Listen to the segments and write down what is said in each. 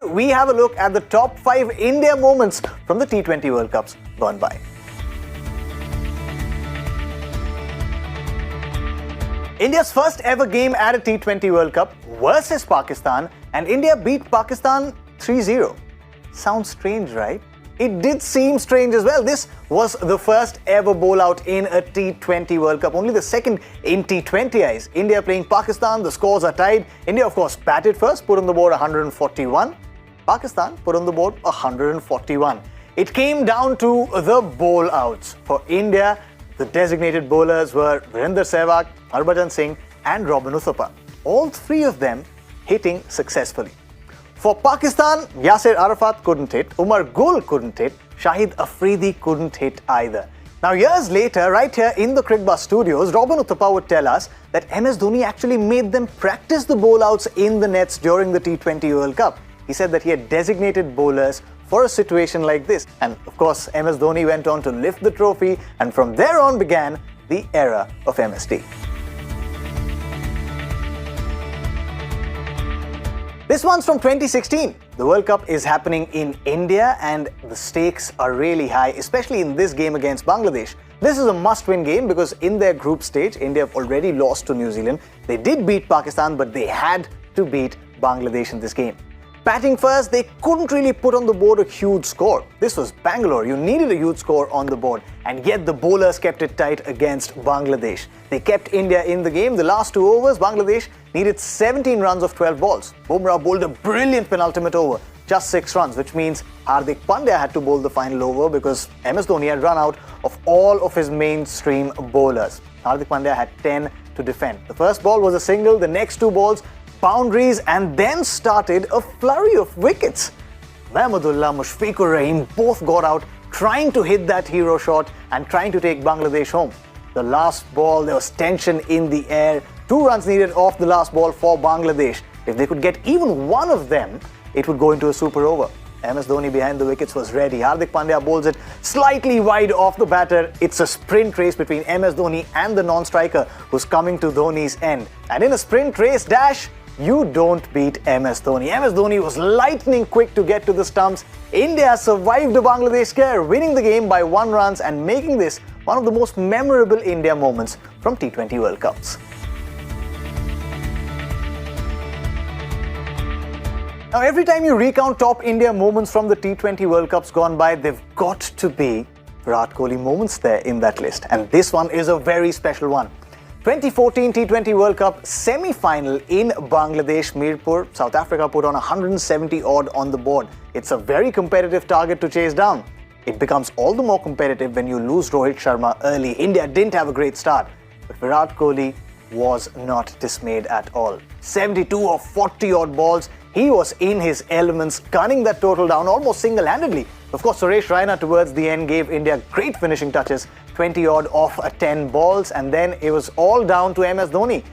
we have a look at the top 5 India moments from the T20 World Cups gone by. India's first ever game at a T20 World Cup versus Pakistan, and India beat Pakistan 3-0. Sounds strange, right? It did seem strange as well. This was the first ever bowl out in a T20 World Cup, only the second in T20 eyes. India playing Pakistan, the scores are tied. India, of course, batted first, put on the board 141. Pakistan put on the board 141. It came down to the bowl outs. For India, the designated bowlers were Virender Sehwag, Harbhajan Singh and Robin Uthappa. All three of them hitting successfully. For Pakistan, Yasir Arafat couldn't hit, Umar Gul couldn't hit, Shahid Afridi couldn't hit either. Now years later, right here in the Crickbus studios, Robin Uthappa would tell us that MS Dhoni actually made them practice the bowl outs in the nets during the T20 World Cup. He said that he had designated bowlers for a situation like this. And of course, MS Dhoni went on to lift the trophy, and from there on began the era of MSD. This one's from 2016. The World Cup is happening in India and the stakes are really high, especially in this game against Bangladesh. This is a must-win game because in their group stage, India have already lost to New Zealand. They did beat Pakistan, but they had to beat Bangladesh in this game. Batting first, they couldn't really put on the board a huge score. This was Bangalore. You needed a huge score on the board, and yet the bowlers kept it tight against Bangladesh. They kept India in the game. The last 2 overs, Bangladesh needed 17 runs of 12 balls. Bumrah bowled a brilliant penultimate over, just 6 runs, which means Hardik Pandya had to bowl the final over because MS Dhoni had run out of all of his mainstream bowlers. Hardik Pandya had 10 to defend. The first ball was a single, the next 2 balls boundaries, and then started a flurry of wickets. Mahmudullah, Mushfiqur Rahim both got out trying to hit that hero shot and trying to take Bangladesh home. The last ball, there was tension in the air. 2 runs needed off the last ball for Bangladesh. If they could get even one of them, it would go into a super over. MS Dhoni behind the wickets was ready. Hardik Pandya bowls it slightly wide off the batter. It's a sprint race between MS Dhoni and the non-striker who's coming to Dhoni's end. And in a sprint race dash, you don't beat MS Dhoni. MS Dhoni was lightning quick to get to the stumps. India survived a Bangladesh scare, winning the game by 1 run and making this one of the most memorable India moments from T20 World Cups. Now, every time you recount top India moments from the T20 World Cups gone by, they've got to be Virat Kohli moments there in that list. And this one is a very special one. 2014 T20 World Cup semi-final in Bangladesh, Mirpur. South Africa put on 170 odd on the board. It's a very competitive target to chase down. It becomes all the more competitive when you lose Rohit Sharma early. India didn't have a great start, but Virat Kohli was not dismayed at all. 72 or 40 odd balls. He was in his elements, gunning that total down almost single-handedly. Of course, Suresh Raina towards the end gave India great finishing touches, 20 odd off 10 balls, and then it was all down to MS Dhoni.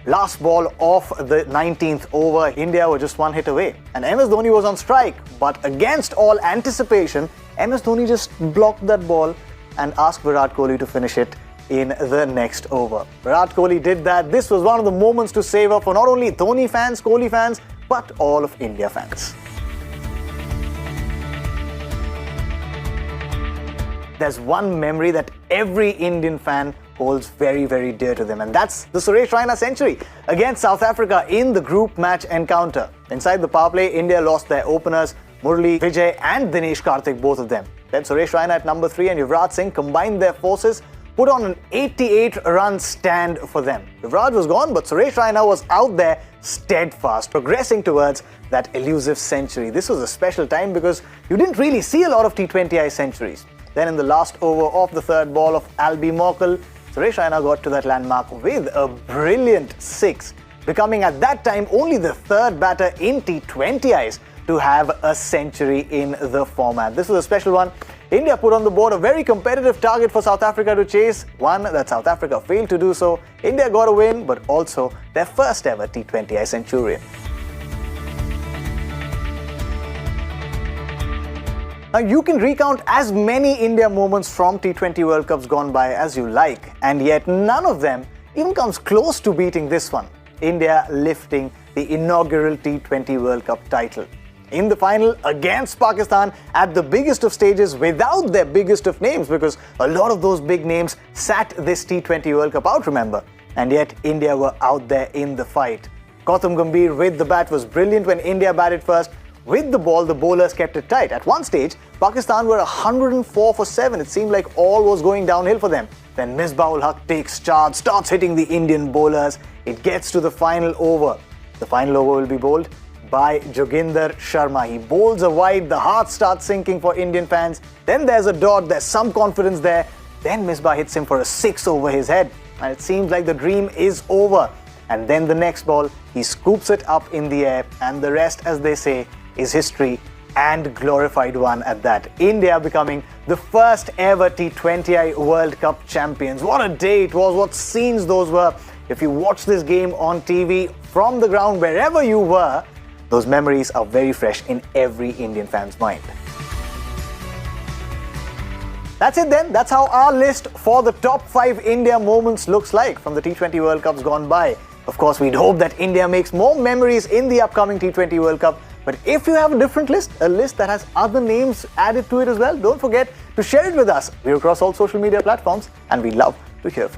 Last ball of the 19th over, India were just 1 hit away. And MS Dhoni was on strike, but against all anticipation, MS Dhoni just blocked that ball and asked Virat Kohli to finish it in the next over. Virat Kohli did that. This was one of the moments to savor for not only Dhoni fans, Kohli fans, but all of India fans. There's one memory that every Indian fan holds very, very dear to them, and that's the Suresh Raina century against South Africa in the group match encounter. Inside the power play, India lost their openers, Murli, Vijay and Dinesh Karthik, both of them. Then Suresh Raina at number 3 and Yuvraj Singh combined their forces, put on an 88-run stand for them. Yuvraj was gone, but Suresh Raina was out there steadfast, progressing towards that elusive century. This was a special time because you didn't really see a lot of T20I centuries. Then in the last over of the 3rd ball of Albie Morkel, Suresh Raina got to that landmark with a brilliant 6, becoming at that time only the 3rd batter in T20Is to have a century in the format. This was a special one. India put on the board a very competitive target for South Africa to chase, one that South Africa failed to do so. India got a win, but also their first ever T20I centurion. Now, you can recount as many India moments from T20 World Cups gone by as you like, and yet none of them even comes close to beating this one. India lifting the inaugural T20 World Cup title. in the final against Pakistan at the biggest of stages without their biggest of names, because a lot of those big names sat this T20 World Cup out, remember? And yet India were out there in the fight. Gautam Gambhir with the bat was brilliant when India batted first. With the ball, the bowlers kept it tight. At one stage, Pakistan were 104 for 7. It seemed like all was going downhill for them. Then Misbah-ul-Haq takes charge, starts hitting the Indian bowlers. It gets to the final over. The final over will be bowled by Joginder Sharma. He bowls a wide, the heart starts sinking for Indian fans. Then there's a dot, there's some confidence there. Then Misbah hits him for a 6 over his head. And it seems like the dream is over. And then the next ball, he scoops it up in the air, and the rest, as they say, is history, and glorified one at that. India becoming the first ever T20 World Cup champions. What a day it was, what scenes those were. If you watch this game on TV, from the ground, wherever you were, those memories are very fresh in every Indian fan's mind. That's it then. That's how our list for the top 5 India moments looks like from the T20 World Cups gone by. Of course, we'd hope that India makes more memories in the upcoming T20 World Cup. But if you have a different list, a list that has other names added to it as well, don't forget to share it with us. We're across all social media platforms and we love to hear from you.